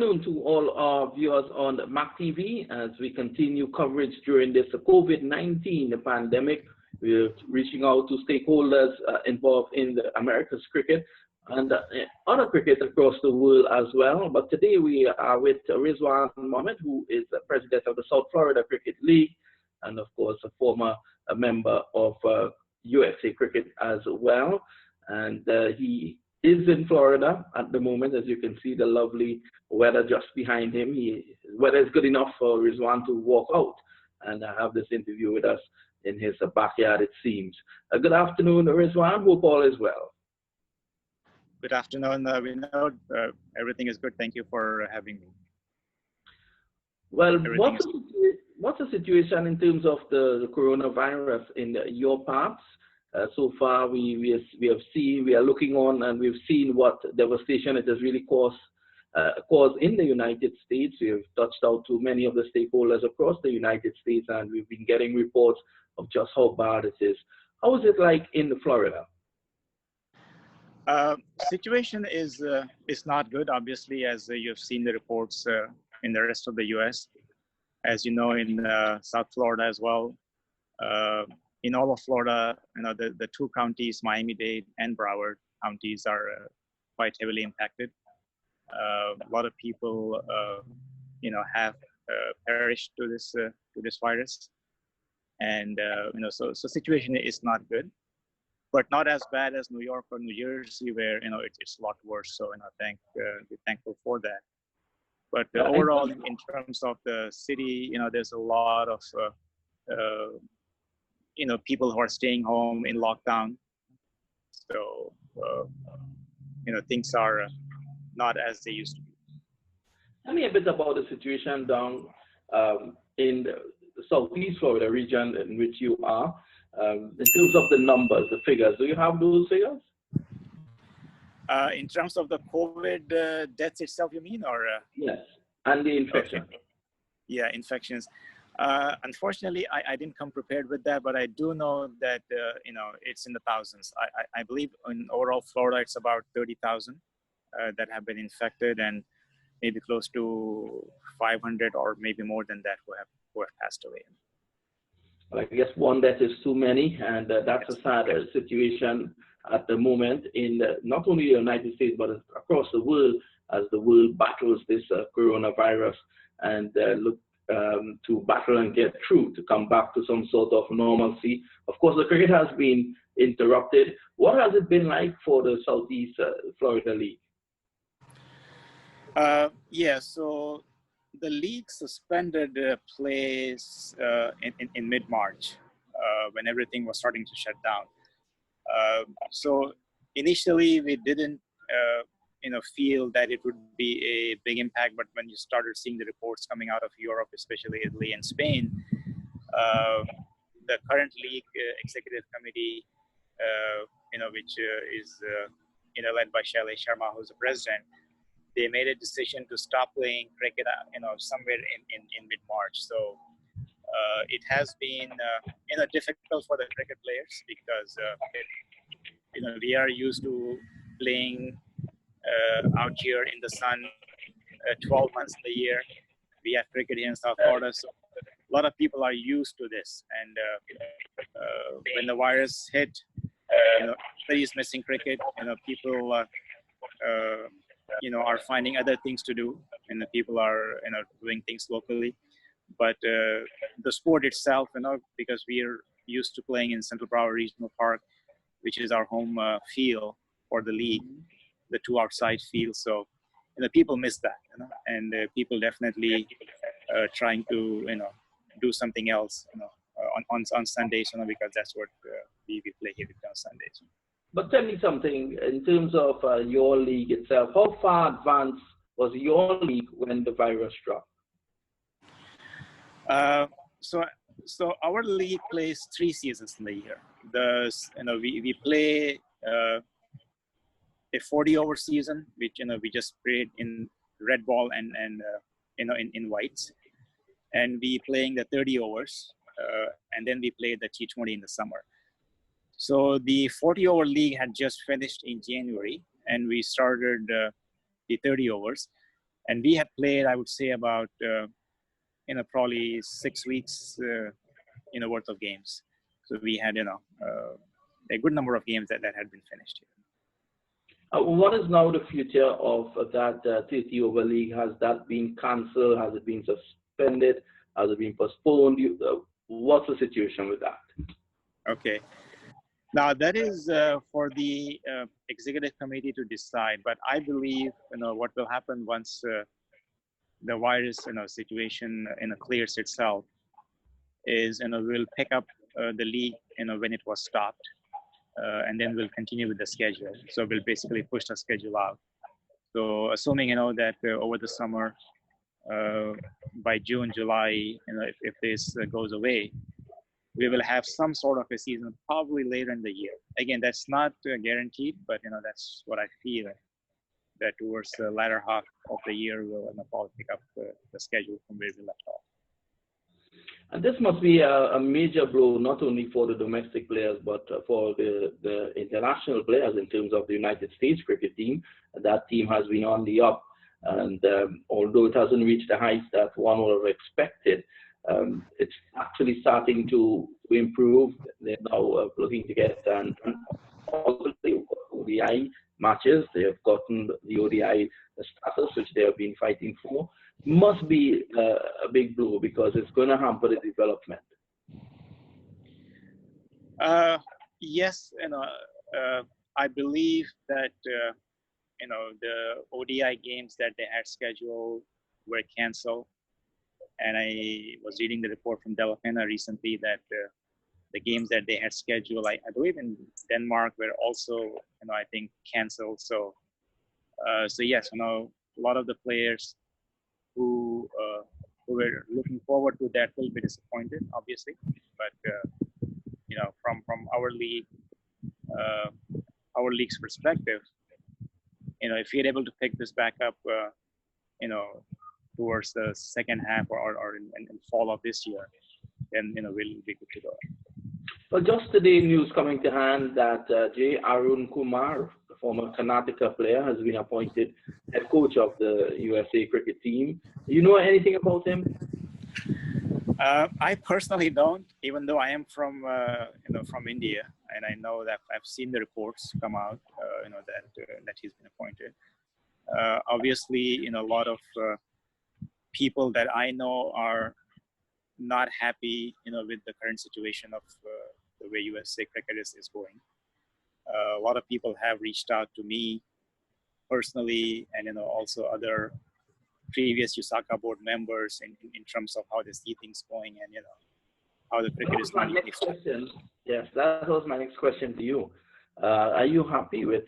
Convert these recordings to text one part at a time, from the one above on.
afternoon to all our viewers on MAQ TV as we continue coverage during this COVID-19 pandemic. We're reaching out to stakeholders involved in the America's cricket and other cricket across the world as well. But today we are with Rizwan Mohammed, who is the president of the South Florida Cricket League and, of course, a former member of USA Cricket as well. And he is in Florida at the moment. As you can see, the lovely weather just behind him. Weather is good enough for Rizwan to walk out and have this interview with us in his backyard, it seems. Good afternoon, Rizwan. Hope all is well. Good afternoon, Vinod. Everything is good. Thank you for having me. Well, what's the situation in terms of the coronavirus in your parts? So far, we are looking on and we've seen what devastation it has really caused in the United States. We have touched out to many of the stakeholders across the United States, and we've been getting reports of just how bad it is. How is it like in Florida? Situation is not good, obviously, as you've seen the reports in the rest of the U.S. As you know, in South Florida as well. In all of Florida, the two counties, Miami-Dade and Broward counties, are quite heavily impacted. A lot of people, have perished to this virus, and so situation is not good, but not as bad as New York or New Jersey, where it's a lot worse. So we're thankful for that. But overall, in terms of the city, there's a lot of people who are staying home in lockdown. So, things are not as they used to be. Tell me a bit about the situation down in the Southeast Florida region in which you are, in terms of the numbers, the figures. Do you have those figures? In terms of the COVID deaths itself, you mean, or? Yes, and the infection. Okay. Yeah, infections. Unfortunately, I didn't come prepared with that, but I do know that it's in the thousands. I believe in overall Florida, it's about 30,000 that have been infected, and maybe close to 500 or maybe more than that who have passed away. Well, I guess one death is too many, and that's a sad situation at the moment in not only the United States but across the world, as the world battles this coronavirus and look to battle and get through, to come back to some sort of normalcy. Of course, the cricket has been interrupted. What has it been like for the Southeast Florida League? So the league suspended plays in mid-March when everything was starting to shut down. So initially we didn't feel that it would be a big impact, but when you started seeing the reports coming out of Europe, especially Italy and Spain, the current league executive committee, which is led by Shailesh Sharma, who's the president, they made a decision to stop playing cricket, somewhere in mid-March. So it has been, difficult for the cricket players because, we are used to playing out here in the sun 12 months in the year. We have cricket here in South Florida, so a lot of people are used to this. And when the virus hit, everybody is missing cricket. People are finding other things to do, and the people are doing things locally. But the sport itself, because we are used to playing in Central Broward Regional Park, which is our home field for the league, the two outside fields. So people miss that, and people definitely trying to do something else on Sundays, because that's what we play here on Sundays. But tell me something in terms of your league itself. How far advanced was your league when the virus struck? So our league plays 3 seasons in the year. We play a 40-over season, which we just played in red ball and in whites, and we playing the 30 overs, and then we play the T20 in the summer. So the 40-over league had just finished in January, and we started the 30 overs. And we had played, I would say, about probably 6 weeks worth of games. So we had a good number of games that had been finished. What is now the future of that 30 over league? Has that been cancelled? Has it been suspended? Has it been postponed? What's the situation with that? Okay. Now that is for the executive committee to decide. But I believe what will happen once the virus situation clears itself is we'll pick up the league when it was stopped, and then we'll continue with the schedule. So we'll basically push the schedule out. So assuming that over the summer, by June, July, if this goes away, we will have some sort of a season probably later in the year. Again, that's not guaranteed, but that's what I feel, that towards the latter half of the year we'll probably pick up the schedule from where we left off. And this must be a major blow, not only for the domestic players, but for the international players in terms of the United States cricket team. That team has been on the up, and although it hasn't reached the heights that one would have expected, it's actually starting to improve. They're now looking to get all the ODI matches. They have gotten the ODI status, which they have been fighting for. Must be a big blow because it's going to hamper the development. Yes, I believe that the ODI games that they had scheduled were canceled. And I was reading the report from De La Pena recently that the games that they had scheduled, I believe in Denmark, were also, I think, canceled. So yes, a lot of the players who were looking forward to that will be disappointed, obviously. But from our league's perspective, if we're able to pick this back up, towards the second half or in fall of this year, then we'll be good to go. Well, just today, news coming to hand that J. Arun Kumar, the former Karnataka player, has been appointed head coach of the USA cricket team. Do you know anything about him? I personally don't, even though I am from India, and I know that I've seen the reports come out, that he's been appointed. Obviously, a lot of people that I know are not happy, with the current situation of the way USA cricket is going. A lot of people have reached out to me personally, and also other previous USACA board members in terms of how they see things going, and how the cricket is not. Yes, that was my next question to you. Are you happy with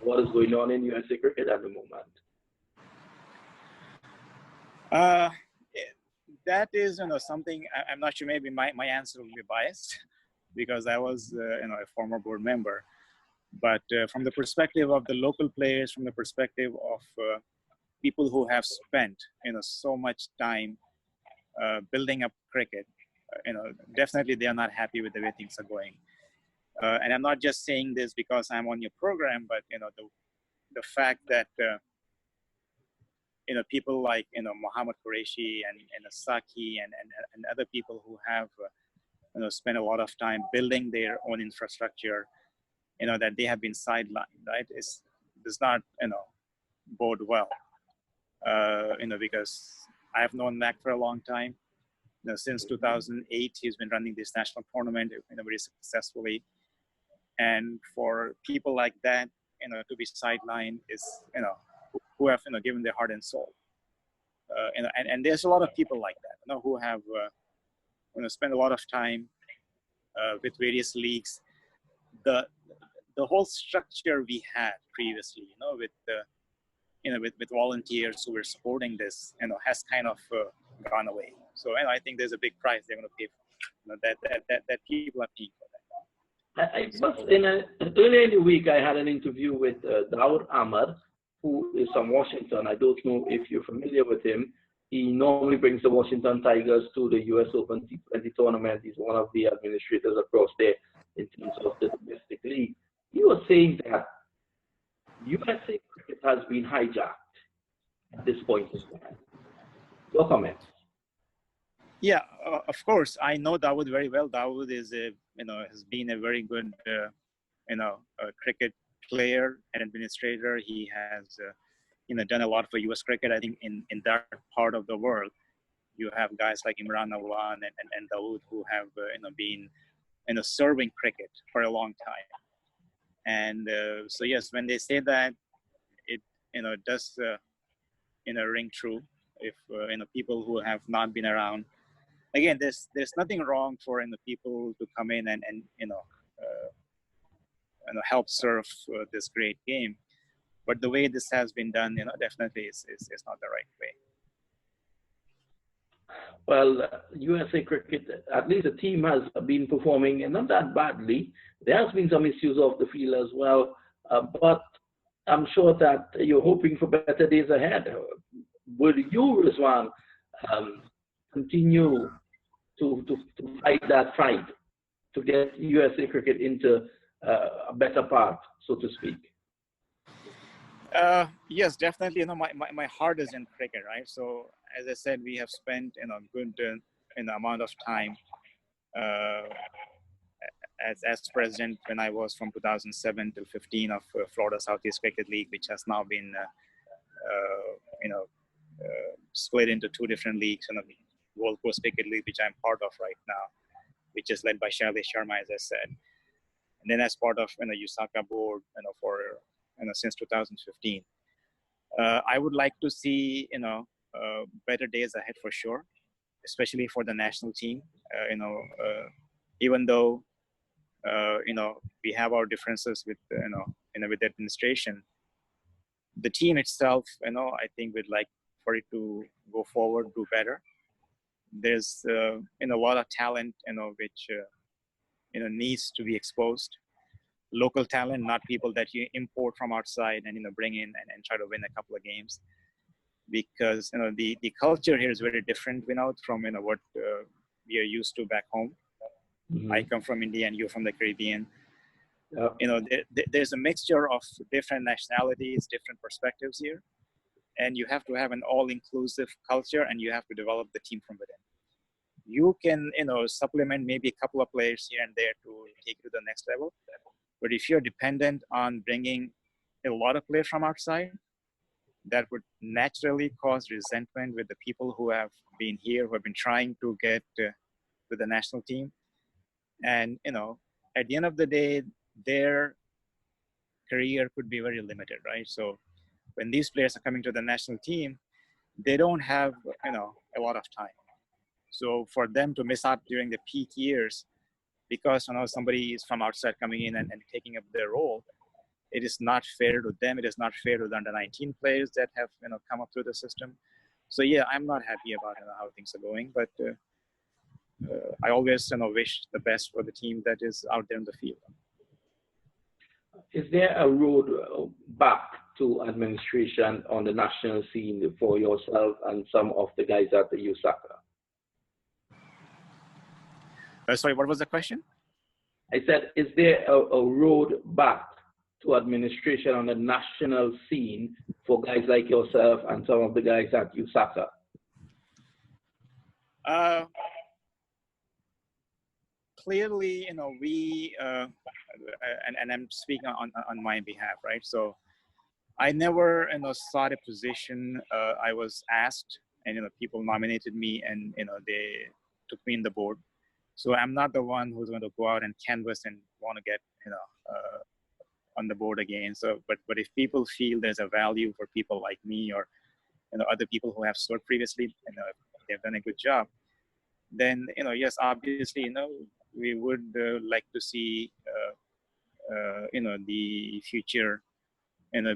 what is going on in USA cricket at the moment? That is, something I'm not sure. Maybe my answer will be biased because I was, a former board member. But from the perspective of the local players, from the perspective of people who have spent, so much time building up cricket, definitely they are not happy with the way things are going. And I'm not just saying this because I'm on your program, but the fact that people like Mohammed Qureshi and Saki and other people who have spent a lot of time building their own infrastructure, that they have been sidelined, right? Does not bode well, because I have known MAQ for a long time. Since 2008, he's been running this national tournament very successfully, and for people like that, to be sidelined is who have given their heart and soul, and there's a lot of people like that, who have spent a lot of time with various leagues. The whole structure we had previously, with with volunteers who were supporting this, has kind of gone away. So I think there's a big price they're going to pay for, that people are paying for that. Earlier in the week, I had an interview with Daud Ahmad, who is from Washington. I don't know if you're familiar with him. He normally brings the Washington Tigers to the US Open T20 tournament. He's one of the administrators across there in terms of the domestic league. He was saying that USA cricket has been hijacked. at this point in time? Your comment. Yeah, of course. I know Dawood very well. Dawood is has been a very good cricket player and administrator. He has done a lot for U.S. cricket. I think in that part of the world, you have guys like Imran Awan and Dawood who have been serving cricket for a long time. And so yes, when they say that, it does ring true. If people who have not been around, again, there's nothing wrong for people to come in and help serve this great game. But the way this has been done, definitely is not the right way. Well, USA Cricket, at least the team has been performing not that badly. There has been some issues off the field as well, but I'm sure that you're hoping for better days ahead. Will you, Rizwan, continue to fight that fight to get USA Cricket into a better path, so to speak? Yes, definitely. My heart is in cricket, right? So as I said, we have spent good amount of time as president when I was from 2007 till 15 of Florida Southeast Cricket League, which has now been split into two different leagues, the World Coast Cricket League, which I'm part of right now, which is led by Shailesh Sharma, as I said, and then as part of USACA board, for since 2015. I would like to see better days ahead for sure, especially for the national team. Even though we have our differences with with the administration, the team itself, I think we'd like for it to go forward, do better. There's a lot of talent which needs to be exposed. Local talent, not people that you import from outside and bring in and try to win a couple of games. Because the culture here is very different from what we are used to back home. Mm-hmm. I come from India and you're from the Caribbean. Yep. There's a mixture of different nationalities, different perspectives here, and you have to have an all-inclusive culture, and you have to develop the team from within. You can supplement maybe a couple of players here and there to take you to the next level, but if you're dependent on bringing a lot of players from outside, that would naturally cause resentment with the people who have been here, who have been trying to get to the national team. And, at the end of the day, their career could be very limited, right? So when these players are coming to the national team, they don't have, a lot of time. So for them to miss out during the peak years, because, somebody is from outside coming in and taking up their role, it is not fair to them. It is not fair to the under 19 players that have come up through the system. So yeah, I'm not happy about how things are going, but I always wish the best for the team that is out there in the field. Is there a road back to administration on the national scene for yourself and some of the guys at the USACA? Sorry, what was the question? I said, is there a road back to administration on the national scene for guys like yourself and some of the guys at USACA? Clearly, we, and I'm speaking on my behalf, right? So I never, sought a position. I was asked, and, people nominated me, and, they took me in the board. So I'm not the one who's going to go out and canvass and want to get, on the board again. So, but if people feel there's a value for people like me or, other people who have served previously, they've done a good job, then, yes, obviously, we would like to see, the future,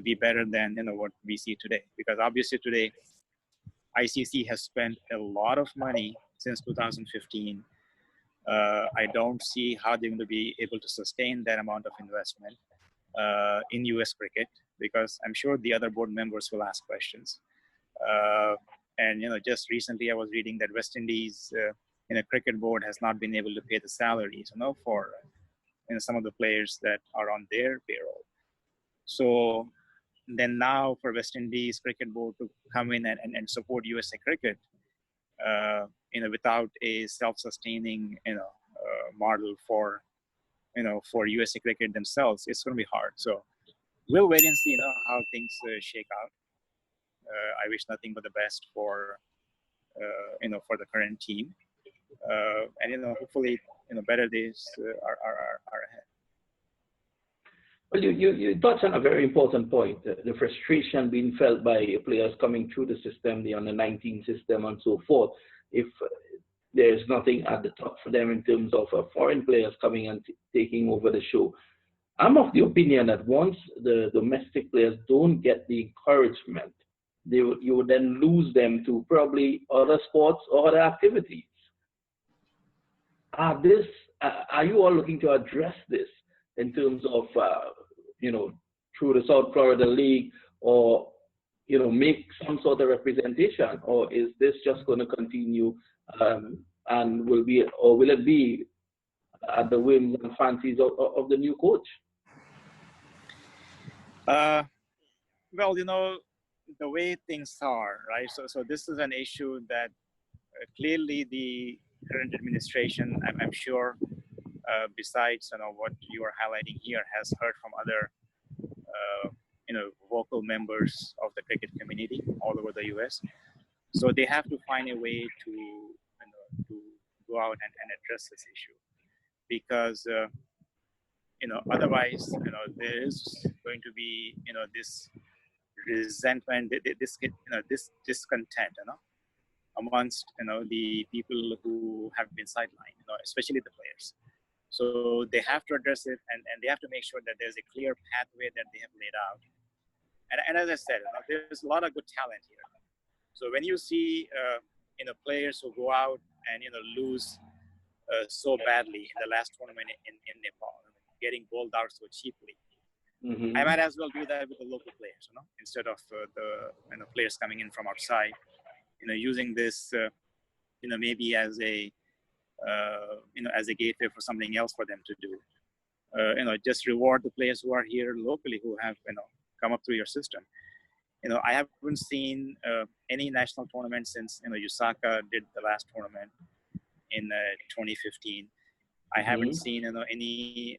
be better than, what we see today. Because obviously today, ICC has spent a lot of money since 2015. I don't see how they're going to be able to sustain that amount of investment in US cricket, because I'm sure the other board members will ask questions. And, just recently I was reading that West Indies cricket board has not been able to pay the salaries, for some of the players that are on their payroll. So then now for West Indies Cricket Board to come in and support USA Cricket, without a self-sustaining, model for, for USA Cricket themselves, it's going to be hard. So we'll wait and see, how things shake out. I wish nothing but the best for, for the current team, and hopefully, better days are ahead. Well, you touched on a very important point, the frustration being felt by players coming through the system, the under 19 system and so forth, if there's nothing at the top for them in terms of foreign players coming and taking over the show. I'm of the opinion that once the domestic players don't get the encouragement, you would then lose them to probably other sports or other activities. Are you all looking to address this in terms of, through the South Florida League, or, make some sort of representation, or is this just going to continue and will it be at the whims and fancies of the new coach? Well, the way things are, right? So this is an issue that clearly the current administration, I'm sure, besides what you are highlighting here, has heard from other vocal members of the cricket community all over the US. So they have to find a way to to go out and address this issue, because otherwise there is going to be this resentment, this discontent amongst the people who have been sidelined, especially the players. So they have to address it, and they have to make sure that there's a clear pathway that they have laid out. And as I said, there's a lot of good talent here. So when you see players who go out and lose so badly in the last tournament in Nepal, getting bowled out so cheaply, I might as well do that with the local players, instead of the players coming in from outside, using this maybe as a as a gateway for something else for them to do. Just reward the players who are here locally, who have come up through your system. I haven't seen any national tournament since Osaka did the last tournament in 2015. I haven't seen any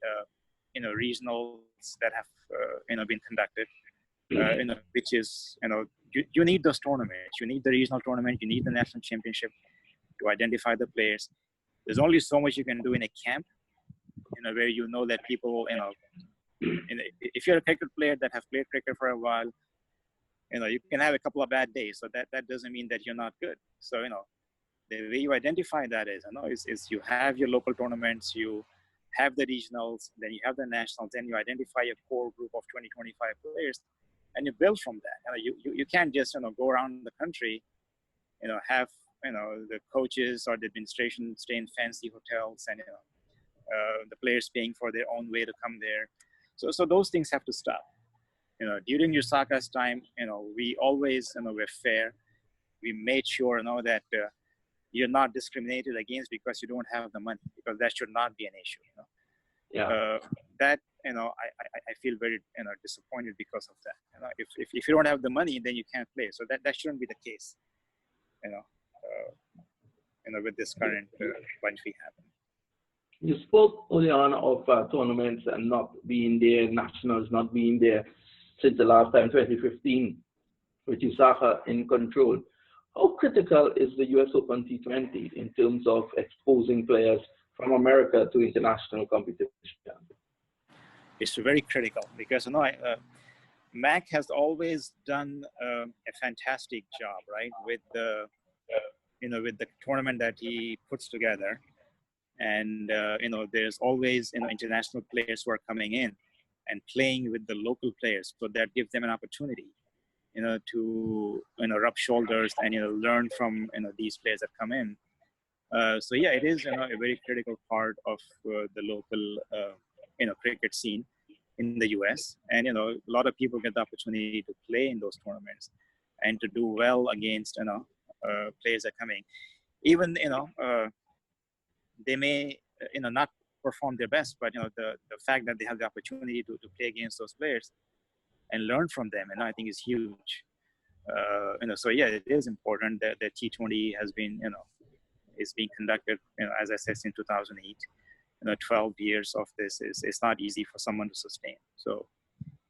regionals that have been conducted. Which is you need those tournaments. You need the regional tournament. You need the national championship to identify the players. There's only so much you can do in a camp, where that people, if you're a cricket player that have played cricket for a while, you can have a couple of bad days. So that doesn't mean that you're not good. So, the way you identify that is you have your local tournaments, you have the regionals, then you have the nationals, then you identify a core group of 20, 25 players, and you build from that. You can't just, go around the country, have, the coaches or the administration stay in fancy hotels and, the players paying for their own way to come there. So those things have to stop. During Osaka's time, we always, were fair. We made sure, that you're not discriminated against because you don't have the money, because that should not be an issue. Yeah. That, I feel very, disappointed because of that. If you don't have the money, then you can't play. So that shouldn't be the case. With this current bunch we have. You spoke early on of tournaments and not being there, nationals not being there since the last time, 2015, with Osaka in control. How critical is the US Open T20 in terms of exposing players from America to international competition? It's very critical because MAQ has always done a fantastic job, right, with the with the tournament that he puts together, and there's always international players who are coming in and playing with the local players, so that gives them an opportunity to rub shoulders and learn from these players that come in. So yeah, it is a very critical part of the local cricket scene in the US, and a lot of people get the opportunity to play in those tournaments and to do well against players that are coming. Even they may not perform their best, but the fact that they have the opportunity to play against those players and learn from them, and I think is huge. So yeah, it is important that the T20 has been, is being conducted, as I said, since 2008. 12 years of this is not easy for someone to sustain. So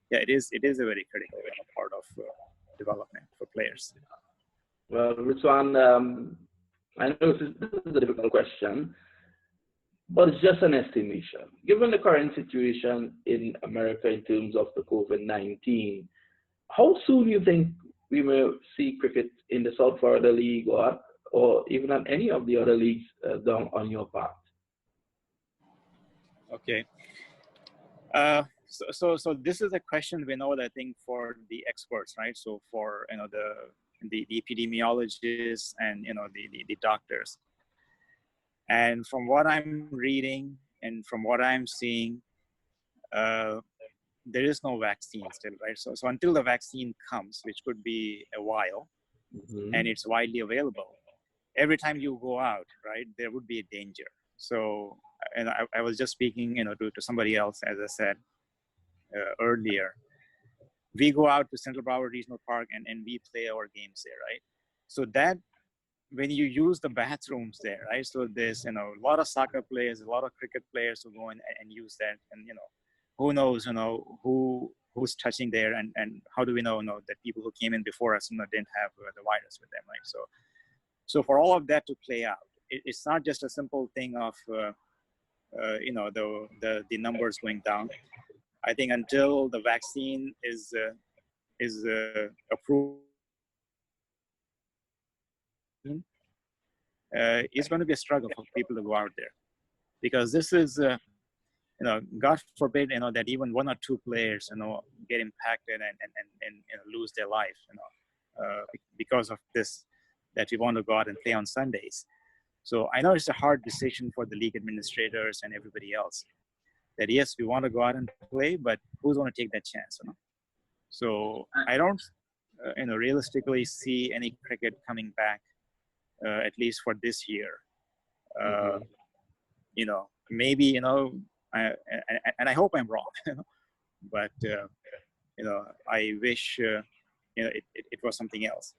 yeah, it is a very critical part of development for players. Well, Rizwan, I know this is a difficult question, but it's just an estimation. Given the current situation in America in terms of the COVID-19, how soon do you think we may see cricket in the South Florida League or even on any of the other leagues down on your path? Okay. So this is a question we know, I think, for the experts, right? So for the epidemiologists and the doctors. And from what I'm reading and from what I'm seeing, there is no vaccine still, right? So until the vaccine comes, which could be a while, and it's widely available, every time you go out, right, there would be a danger. So, and I was just speaking, to somebody else, as I said earlier, we go out to Central Broward Regional Park and we play our games there, right? So that when you use the bathrooms there, right? So there's, a lot of soccer players, a lot of cricket players who go in and use that, and, who knows, who's touching there, and how do we know that people who came in before us, didn't have the virus with them, right? So for all of that to play out, it's not just a simple thing of, the numbers going down. I think until the vaccine is approved, it's going to be a struggle for people to go out there, because this is, God forbid, that even one or two players, get impacted and lose their life, because of this, that we want to go out and play on Sundays. So I know it's a hard decision for the league administrators and everybody else, that yes, we want to go out and play, but who's going to take that chance? So I don't, realistically see any cricket coming back, at least for this year. Maybe, and I hope I'm wrong, but, I wish, it was something else.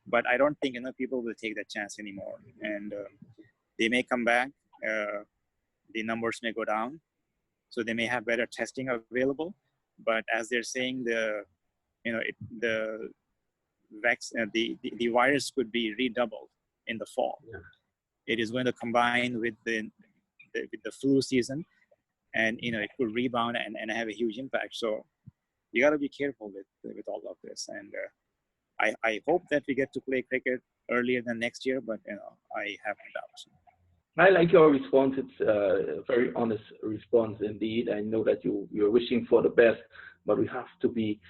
But I don't think, people will take that chance anymore. And they may come back, the numbers may go down, so they may have better testing available. But as they're saying, the virus could be redoubled in the fall. Yeah. It is going to combine with the flu season, and it could rebound and have a huge impact. So you got to be careful with all of this. And I hope that we get to play cricket earlier than next year, but I have my doubts. I like your response. It's a very honest response indeed. I know that you're wishing for the best, but we have to be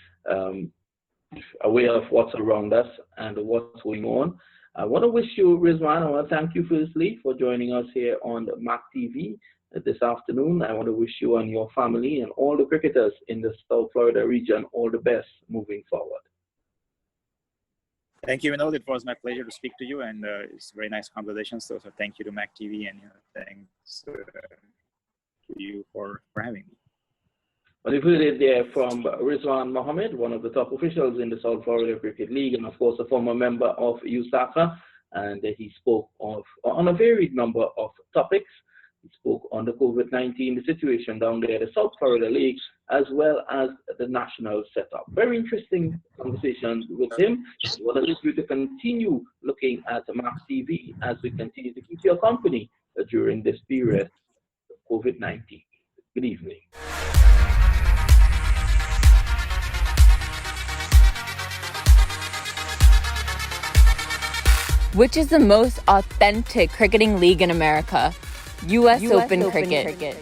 aware of what's around us and what's going on. I want to wish you, Rizwan, I want to thank you firstly for joining us here on the MAQ TV this afternoon. I want to wish you and your family and all the cricketers in the South Florida region all the best moving forward. Thank you, Vinod. It was my pleasure to speak to you, and it's a very nice conversation. So thank you to MAQ TV, and thanks to you for having me. Well, you've heard it there from Rizwan Mohammed, one of the top officials in the South Florida Cricket League, and of course a former member of USACA, and he spoke on a varied number of topics. He spoke on the COVID-19, the situation down there, the South Florida League, as well as the national setup. Very interesting conversation with him. I want to ask you to continue looking at MAQ TV as we continue to keep your company during this period of COVID-19. Good evening. Which is the most authentic cricketing league in America? US Open Cricket.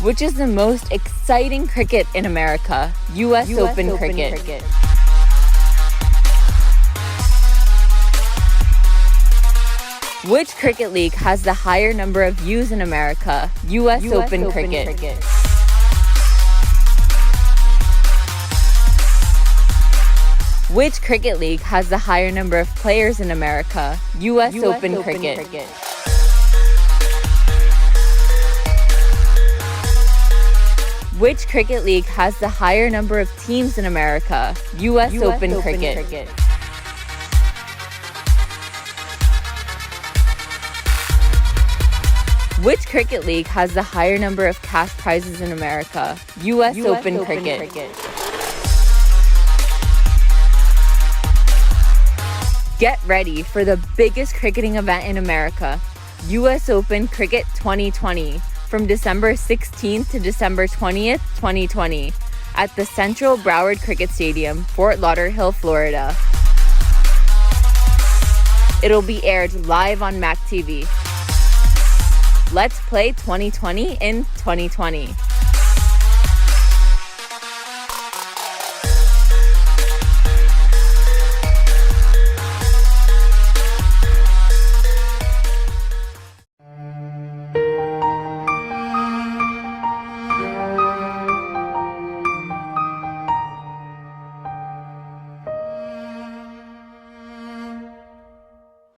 Which is the most exciting cricket in America? US Open Cricket. Which cricket league has the higher number of views in America? US Open Cricket. Which cricket league has the higher number of players in America? US Open Cricket. Which cricket league has the higher number of teams in America? US Open Cricket. Which cricket league has the higher number of cash prizes in America? US Open Cricket. Get ready for the biggest cricketing event in America, US Open Cricket 2020, from December 16th to December 20th, 2020, at the Central Broward Cricket Stadium, Fort Lauderdale, Florida. It'll be aired live on MAQ TV. Let's play 2020 in 2020.